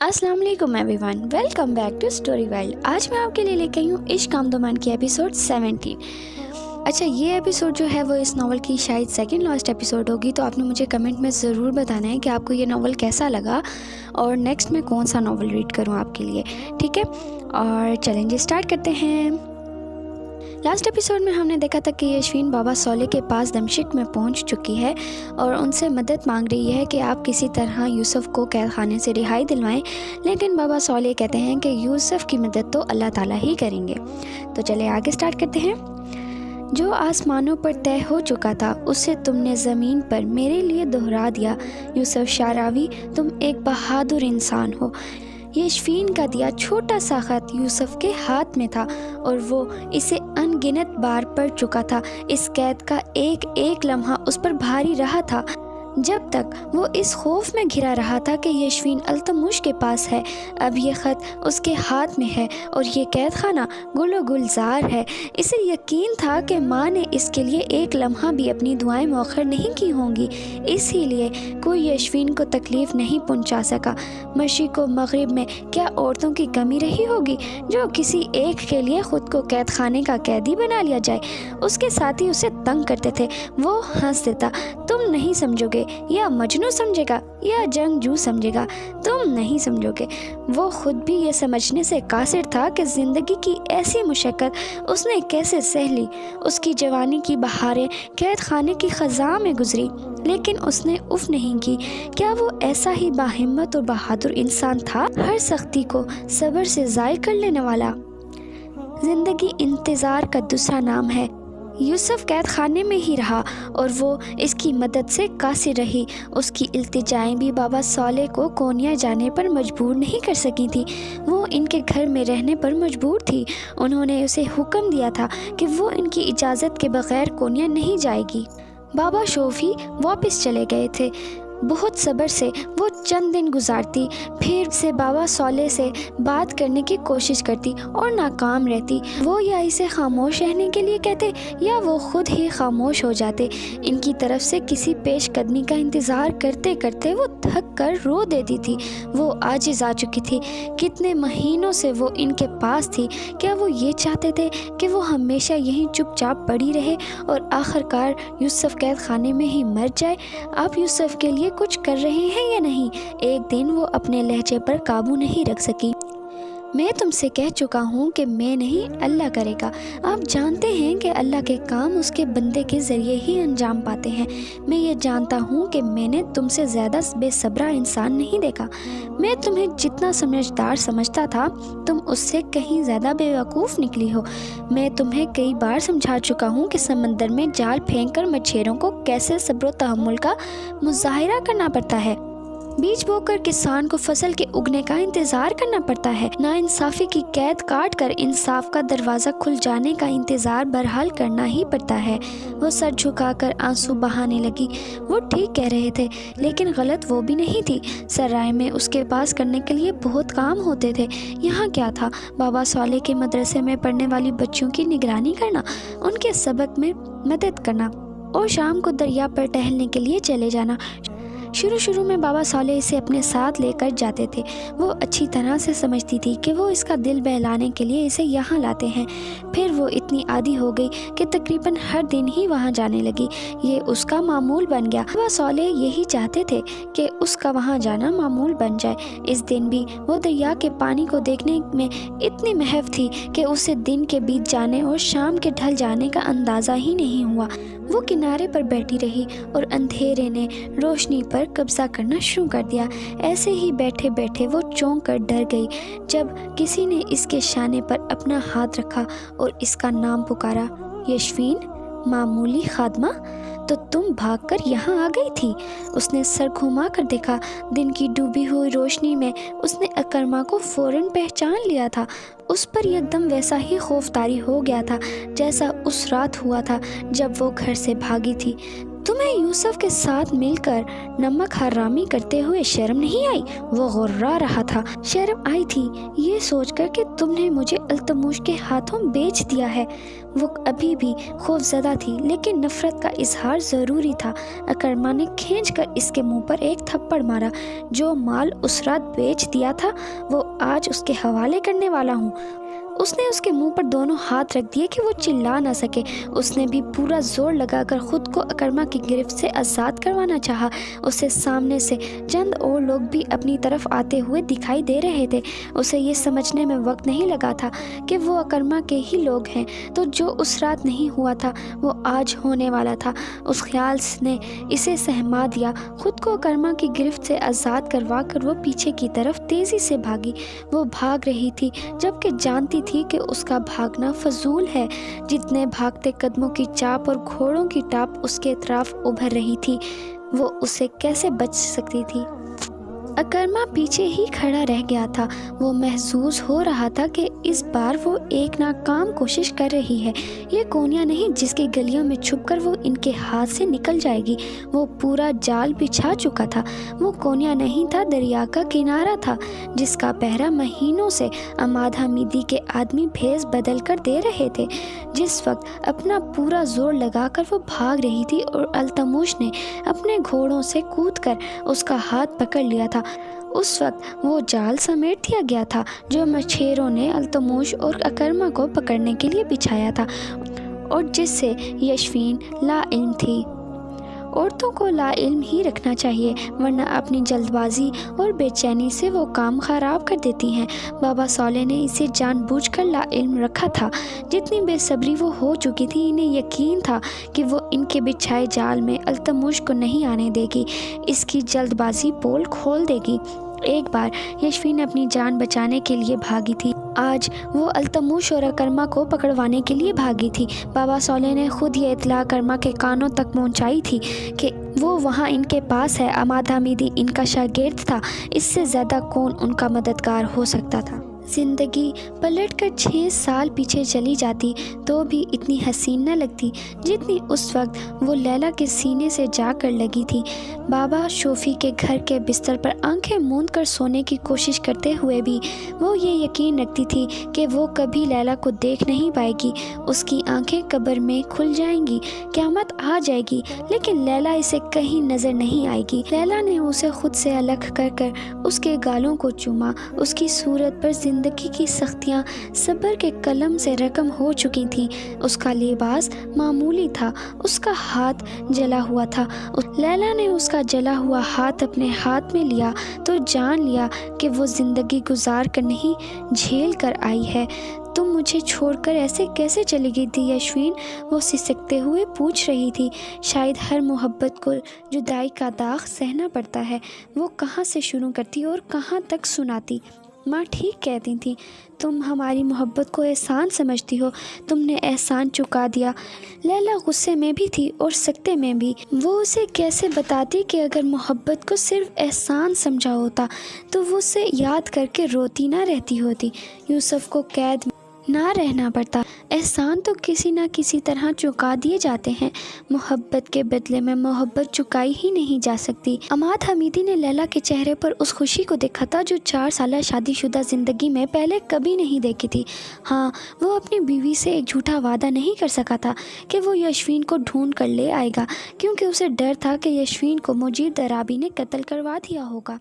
अस्सलाम वालेकुम everyone, welcome back to story world. आज मैं आपके लिए लेके आई हूँ इश्क आमदोमान की एपिसोड 17। अच्छा, ये एपिसोड जो है वो इस नावल की शायद सेकंड लास्ट एपिसोड होगी, तो आपने मुझे कमेंट में ज़रूर बताना है कि आपको ये नावल कैसा लगा और नेक्स्ट मैं कौन सा नावल रीड करूँ आपके लिए, ठीक है। और चैलेंज स्टार्ट करते हैं। लास्ट एपिसोड में हमने देखा था कि यशवीन बाबा सौले के पास दमश्क में पहुंच चुकी है और उनसे मदद मांग रही है कि आप किसी तरह यूसुफ को कैद खाने से रिहाई दिलवाएं, लेकिन बाबा सौले कहते हैं कि यूसुफ की मदद तो अल्लाह ताला ही करेंगे। तो चले आगे स्टार्ट करते हैं। जो आसमानों पर तय हो चुका था उसे तुमने ज़मीन पर मेरे लिए दोहरा दिया। यूसुफ शारावी, तुम एक बहादुर इंसान हो। यशवीन का दिया छोटा सा खत यूसुफ के हाथ में था और वो इसे अनगिनत बार पढ़ चुका था। इस कैद का एक एक लम्हा उस पर भारी रहा था, जब तक वो इस खौफ में घिरा रहा था कि यशवीन अल्तमुश के पास है। अब ये ख़त उसके हाथ में है और ये कैद खाना गुलो गुलजार है। इसे यकीन था कि माँ ने इसके लिए एक लम्हा भी अपनी दुआएं मौखर नहीं की होंगी, इसीलिए कोई यशवीन को तकलीफ़ नहीं पहुंचा सका। मशरिक़ व मग़रिब में क्या औरतों की कमी रही होगी जो किसी एक के लिए ख़ुद को कैद खाने का कैदी बना लिया जाए। उसके साथी उसे तंग करते थे, वो हंस देता। तुम नहीं समझोगे, या मजनू समझेगा या जंगजू समझेगा, तुम नहीं समझोगे। वो खुद भी ये समझने से कासिर था कि ज़िंदगी की ऐसी मुशक्क़त उसने कैसे सह ली। उसकी जवानी की बहारें कैद खाने की ख़ज़ा में गुजरी, लेकिन उसने उफ़ नहीं की। क्या वो ऐसा ही बाहिम्मत और बहादुर इंसान था, हर सख्ती को सब्र से ज़ाय कर लेने वाला? ज़िंदगी इंतज़ार का दूसरा नाम है। यूसुफ कैद खाने में ही रहा और वो इसकी मदद से कासिर रही। उसकी इल्तिजाएं भी बाबा सौले को कोनिया जाने पर मजबूर नहीं कर सकी थी। वो इनके घर में रहने पर मजबूर थी। उन्होंने उसे हुक्म दिया था कि वो इनकी इजाज़त के बग़ैर कोनिया नहीं जाएगी। बाबा शोफी वापस चले गए थे। बहुत सब्र से वो चंद दिन गुजारती, फिर से बाबा सौले से बात करने की कोशिश करती और नाकाम रहती। वो या इसे खामोश रहने के लिए कहते या वो खुद ही खामोश हो जाते। इनकी तरफ से किसी पेशकदमी का इंतज़ार करते करते वो थक कर रो देती थी। वो आजिज़ आ चुकी थी। कितने महीनों से वो इनके पास थी। क्या वो ये चाहते थे कि वो हमेशा यहीं चुपचाप पड़ी रहे और आखिरकार यूसुफ कैद खाने में ही मर जाए? आप यूसुफ के लिए कुछ कर रहे हैं या नहीं? एक दिन वो अपने लहजे पर काबू नहीं रख सकी। मैं तुमसे कह चुका हूँ कि मैं नहीं, अल्लाह करेगा। आप जानते हैं कि अल्लाह के काम उसके बंदे के ज़रिए ही अंजाम पाते हैं। मैं ये जानता हूँ कि मैंने तुमसे ज़्यादा बेसब्रा इंसान नहीं देखा। मैं तुम्हें जितना समझदार समझता था, तुम उससे कहीं ज़्यादा बेवकूफ़ निकली हो। मैं तुम्हें कई बार समझा चुका हूँ कि समंदर में जाल फेंक कर मछेरों को कैसे सब्र व तहम्मुल का मुजाहिरा करना पड़ता है। बीज बोकर किसान को फसल के उगने का इंतज़ार करना पड़ता है। नाइंसाफ़ी की कैद काट कर इंसाफ का दरवाज़ा खुल जाने का इंतज़ार बहरहाल करना ही पड़ता है। वो सर झुकाकर आंसू बहाने लगी। वो ठीक कह रहे थे, लेकिन गलत वो भी नहीं थी। सराय में उसके पास करने के लिए बहुत काम होते थे। यहाँ क्या था? बाबा सौले के मदरसे में पढ़ने वाली बच्चियों की निगरानी करना, उनके सबक में मदद करना और शाम को दरिया पर टहलने के लिए चले जाना। शुरू में बाबा सौले इसे अपने साथ लेकर जाते थे। वो अच्छी तरह से समझती थी कि वो इसका दिल बहलाने के लिए इसे यहाँ लाते हैं। फिर वो इतनी आदी हो गई कि तकरीबन हर दिन ही वहाँ जाने लगी। ये उसका मामूल बन गया। बाबा सौले यही चाहते थे कि उसका वहाँ जाना मामूल बन जाए। इस दिन भी वो दरिया के पानी को देखने में इतनी महव थी कि उसे दिन के बीत जाने और शाम के ढल जाने का अंदाज़ा ही नहीं हुआ। वो किनारे पर बैठी रही और अंधेरे ने रोशनी पर कब्जा करना शुरू कर दिया। ऐसे ही बैठे बैठे वो चौंक कर डर गई जब किसी ने इसके शाने पर अपना हाथ रखा और इसका नाम पुकारा। यशवीन, मामूली खादमा, तो तुम भागकर यहाँ आ गई थी। उसने सर घुमा कर देखा। दिन की डूबी हुई रोशनी में उसने अकरमा को फ़ौरन पहचान लिया था। उस पर एकदम वैसा ही खौफ तारी हो गया था जैसा उस रात हुआ था जब वो घर से भागी थी। तुम्हें यूसुफ के साथ मिलकर नमक हरामी करते हुए शर्म नहीं आई? वो गुर्रा रहा था। शर्म आई थी ये सोचकर कि तुमने मुझे अल्तमुश के हाथों बेच दिया है। وہ ابھی بھی خوف زدہ تھی، لیکن نفرت کا اظہار ضروری تھا۔ اکرما نے کھینچ کر اس کے منہ پر ایک تھپڑ مارا۔ جو مال اس رات بیچ دیا تھا وہ آج اس کے حوالے کرنے والا ہوں۔ اس نے اس کے منہ پر دونوں ہاتھ رکھ دیے کہ وہ چلا نہ سکے۔ اس نے بھی پورا زور لگا کر خود کو اکرما کی گرفت سے آزاد کروانا چاہا۔ اسے سامنے سے چند اور لوگ بھی اپنی طرف آتے ہوئے دکھائی دے رہے تھے۔ اسے یہ سمجھنے میں وقت نہیں لگا تھا کہ وہ اکرما کے ہی لوگ ہیں، تو جو اس رات نہیں ہوا تھا وہ آج ہونے والا تھا۔ اس خیال نے اسے سہما دیا۔ خود کو اکرما کی گرفت سے آزاد کروا کر وہ پیچھے کی طرف تیزی سے بھاگی۔ وہ بھاگ رہی تھی جبکہ جانتی تھی کہ اس کا بھاگنا فضول ہے۔ جتنے بھاگتے قدموں کی چاپ اور گھوڑوں کی ٹاپ اس کے اطراف ابھر رہی تھی، وہ اسے کیسے بچ سکتی تھی؟ اکرما پیچھے ہی کھڑا رہ گیا تھا۔ وہ محظوظ ہو رہا تھا کہ اس بار وہ ایک ناکام کوشش کر رہی ہے۔ یہ کونیا نہیں جس کی گلیوں میں چھپ کر وہ ان کے ہاتھ سے نکل جائے گی۔ وہ پورا جال بچھا چکا تھا۔ وہ کونیا نہیں تھا، دریا کا کنارہ تھا جس کا پہرا مہینوں سے عماد حمیدی کے آدمی بھیس بدل کر دے رہے تھے۔ جس وقت اپنا پورا زور لگا کر وہ بھاگ رہی تھی اور التموش نے اپنے گھوڑوں سے کود کر اس کا ہاتھ پکڑ لیا تھا، اس وقت وہ جال سمیٹ دیا گیا تھا جو مچھیروں نے التموش اور اکرما کو پکڑنے کے لیے بچھایا تھا اور جس سے یشفین لا علم تھی۔ عورتوں کو لا علم ہی رکھنا چاہیے، ورنہ اپنی جلد بازی اور بے چینی سے وہ کام خراب کر دیتی ہیں۔ بابا صالح نے اسے جان بوجھ کر لا علم رکھا تھا۔ جتنی بے صبری وہ ہو چکی تھی، انہیں یقین تھا کہ وہ ان کے بچھائے جال میں التموش کو نہیں آنے دے گی، اس کی جلد بازی پول کھول دے گی۔ ایک بار یشفین اپنی جان بچانے کے لیے بھاگی تھی، آج وہ التموش اور اکرما کو پکڑوانے کے لیے بھاگی تھی۔ بابا صالح نے خود یہ اطلاع اکرما کے کانوں تک پہنچائی تھی کہ وہ وہاں ان کے پاس ہے۔ عماد حمیدی ان کا شاگرد تھا، اس سے زیادہ کون ان کا مددگار ہو سکتا تھا؟ زندگی پلٹ کر 6 سال پیچھے چلی جاتی تو بھی اتنی حسین نہ لگتی جتنی اس وقت وہ لیلا کے سینے سے جا کر لگی تھی۔ بابا شوفی کے گھر کے بستر پر آنکھیں موند کر سونے کی کوشش کرتے ہوئے بھی وہ یہ یقین رکھتی تھی کہ وہ کبھی لیلا کو دیکھ نہیں پائے گی۔ اس کی آنکھیں قبر میں کھل جائیں گی، قیامت آ جائے گی، لیکن لیلا اسے کہیں نظر نہیں آئے گی۔ لیلا نے اسے خود سے الگ کر کر اس کے گالوں کو چوما۔ اس کی صورت پر زندگی کی سختیاں صبر کے قلم سے رقم ہو چکی تھیں۔ اس کا لباس معمولی تھا، اس کا ہاتھ جلا ہوا تھا۔ لیلا نے اس کا جلا ہوا ہاتھ اپنے ہاتھ میں لیا تو جان لیا کہ وہ زندگی گزار کر نہیں، جھیل کر آئی ہے۔ تم مجھے چھوڑ کر ایسے کیسے چلی گئی تھی یشفین؟ وہ سسکتے ہوئے پوچھ رہی تھی۔ شاید ہر محبت کو جدائی کا داغ سہنا پڑتا ہے، وہ کہاں سے شروع کرتی اور کہاں تک سناتی۔ ماں ٹھیک کہتی تھی، تم ہماری محبت کو احسان سمجھتی ہو، تم نے احسان چکا دیا۔ لیلا غصے میں بھی تھی اور سکتے میں بھی۔ وہ اسے کیسے بتاتی کہ اگر محبت کو صرف احسان سمجھا ہوتا تو وہ اسے یاد کر کے روتی نہ رہتی ہوتی، یوسف کو قید نہ رہنا پڑتا۔ احسان تو کسی نہ کسی طرح چکا دیے جاتے ہیں، محبت کے بدلے میں محبت چکائی ہی نہیں جا سکتی۔ عماد حمیدی نے لیلا کے چہرے پر اس خوشی کو دیکھا تھا جو 4 سالہ شادی شدہ زندگی میں پہلے کبھی نہیں دیکھی تھی۔ ہاں، وہ اپنی بیوی سے ایک جھوٹا وعدہ نہیں کر سکا تھا کہ وہ یشفین کو ڈھونڈ کر لے آئے گا، کیونکہ اسے ڈر تھا کہ یشفین کو مجید درابی نے قتل کروا دیا ہوگا۔